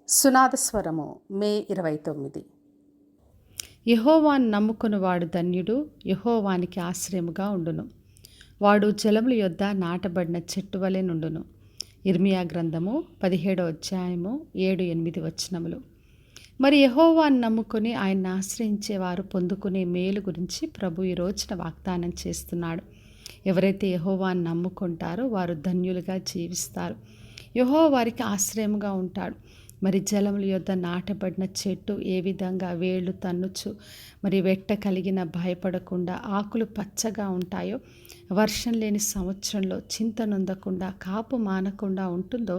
సునాదస్వరము మే 29. యెహోవాను నమ్ముకొనువాడు ధన్యుడు, యెహోవానికి ఆశ్రయముగా ఉండును. వాడు జలముల యొద్ద నాటబడిన చెట్టు వలె నుండును. ఇర్మియా గ్రంథము 17వ అధ్యాయము 7-8 వచనములు. మరి యెహోవాను నమ్ముకొని ఆయన్ని ఆశ్రయించేవారు పొందుకునే మేలు గురించి ప్రభు ఈ రోజున వాగ్దానం చేస్తున్నాడు. ఎవరైతే యెహోవాను నమ్ముకుంటారో వారు ధన్యులుగా జీవిస్తారు. యెహోవా వారికి ఆశ్రయముగా ఉంటాడు. మరి జలముల యొద్ద నాటబడిన చెట్టు ఏ విధంగా వేళ్ళు తన్నుచు మరి వెట్ట కలిగిన భయపడకుండా ఆకులు పచ్చగా ఉంటాయో, వర్షం లేని సంవత్సరంలో చింత నొందకుండా కాపు మానకుండా ఉంటుందో,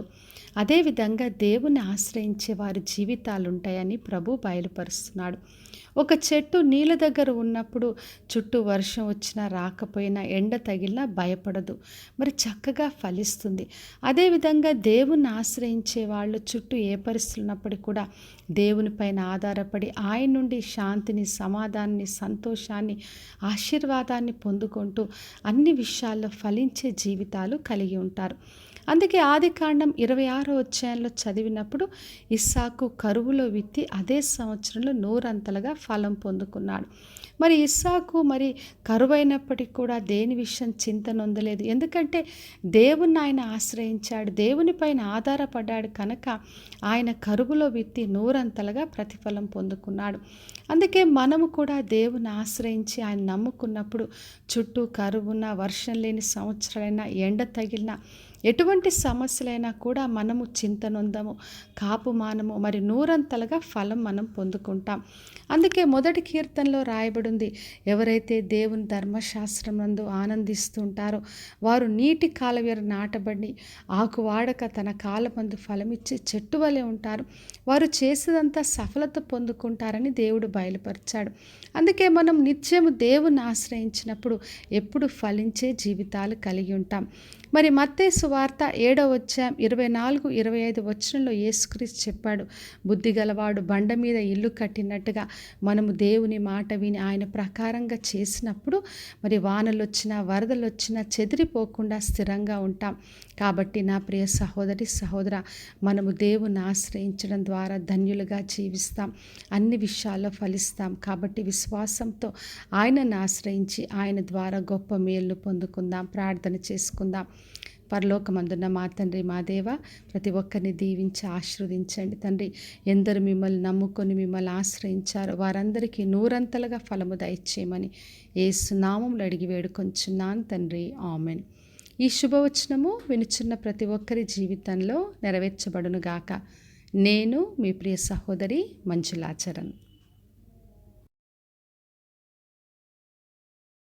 అదేవిధంగా దేవుని ఆశ్రయించే వారి జీవితాలు ఉంటాయని ప్రభు బయలుపరుస్తున్నాడు. ఒక చెట్టు నీళ్ళ దగ్గర ఉన్నప్పుడు చుట్టూ వర్షం వచ్చినా రాకపోయినా ఎండ తగిలినా భయపడదు, మరి చక్కగా ఫలిస్తుంది. అదేవిధంగా దేవుణ్ణి ఆశ్రయించే వాళ్ళు చుట్టూ ఏ పరిస్థితులు ఉన్నప్పటికీ కూడా దేవునిపైన ఆధారపడి ఆయన నుండి శాంతిని, సమాధానాన్ని, సంతోషాన్ని, ఆశీర్వాదాన్ని పొందుకుంటూ అన్ని విషయాల్లో ఫలించే జీవితాలు కలిగి ఉంటారు. అందుకే ఆదికాండం 26వ అధ్యాయంలో చదివినప్పుడు ఇస్సాకు కరువులో విత్తి అదే సంవత్సరంలో 100 అంతలుగా ఫలం పొందుకున్నాడు. మరి ఇస్సాకు మరి కరువైనప్పటికీ కూడా దేని విషయం చింత నొందలేదు. ఎందుకంటే దేవుణ్ణి ఆయన ఆశ్రయించాడు, దేవునిపైన ఆధారపడ్డాడు కనుక ఆయన కరువులో విత్తి 100 అంతలుగా ప్రతిఫలం పొందుకున్నాడు. అందుకే మనము కూడా దేవుని ఆశ్రయించి ఆయన నమ్ముకున్నప్పుడు చుట్టూ కరువున, వర్షం లేని సంవత్సరాలైనా, ఎండ తగిలిన ఎటువంటి సమస్యలైనా కూడా మనము చింతనొందము, కాపు మానము, మరి 100 అంతలుగా ఫలం మనం పొందుకుంటాం. అందుకే మొదటి కీర్తనలో రాయబడింది, ఎవరైతే దేవుని ధర్మశాస్త్రం నందు ఆనందిస్తుంటారో వారు నీటి కాలువ నాటబడి ఆకు వాడక తన కాలమందు ఫలమిచ్చి చెట్టు వలె ఉంటారు, వారు చేసేదంతా సఫలత పొందుకుంటారని దేవుడు బయలుపరిచాడు. అందుకే మనం నిత్యము దేవుని ఆశ్రయించినప్పుడు ఎప్పుడు ఫలించే జీవితాలు కలిగి ఉంటాం. మరి మత్తయి సువార్త 7వ అధ్యాయం 24-25 వచనంలో యేసుక్రీస్తు చెప్పాడు, బుద్ధి గలవాడు బండ మీద ఇల్లు కట్టినట్టుగా మనము దేవుని మాట విని ఆయన ప్రకారంగా చేసినప్పుడు మరి వానలు వచ్చినా వరదలు వచ్చినా చెదిరిపోకుండా స్థిరంగా ఉంటాం. కాబట్టి నా ప్రియ సహోదరి సహోదర, మనము దేవుని ఆశ్రయించడం ద్వారా ధన్యులుగా జీవిస్తాం, అన్ని విషయాల్లో ఫలిస్తాం. కాబట్టి విశ్వాసంతో ఆయనను ఆశ్రయించి ఆయన ద్వారా గొప్ప మేలును పొందుకుందాం. ప్రార్థన చేసుకుందాం. పరలోకమందున్న మా తండ్రి, మా దేవ, ప్రతి ఒక్కరిని దీవించి ఆశీర్వదించండి తండ్రి. ఎందరు మిమ్మల్ని నమ్ముకొని మిమ్మల్ని ఆశ్రయించారో వారందరికీ 100 అంతలుగా ఫలము దయచేయమని యేసు నామములో అడిగి వేడుకొంచున్నాను తండ్రి, ఆమెన్. ఈ శుభవచనము వినుచున్న ప్రతి ఒక్కరి జీవితంలో నెరవేర్చబడునుగాక. నేను మీ ప్రియ సహోదరి మంజులాచరణ్.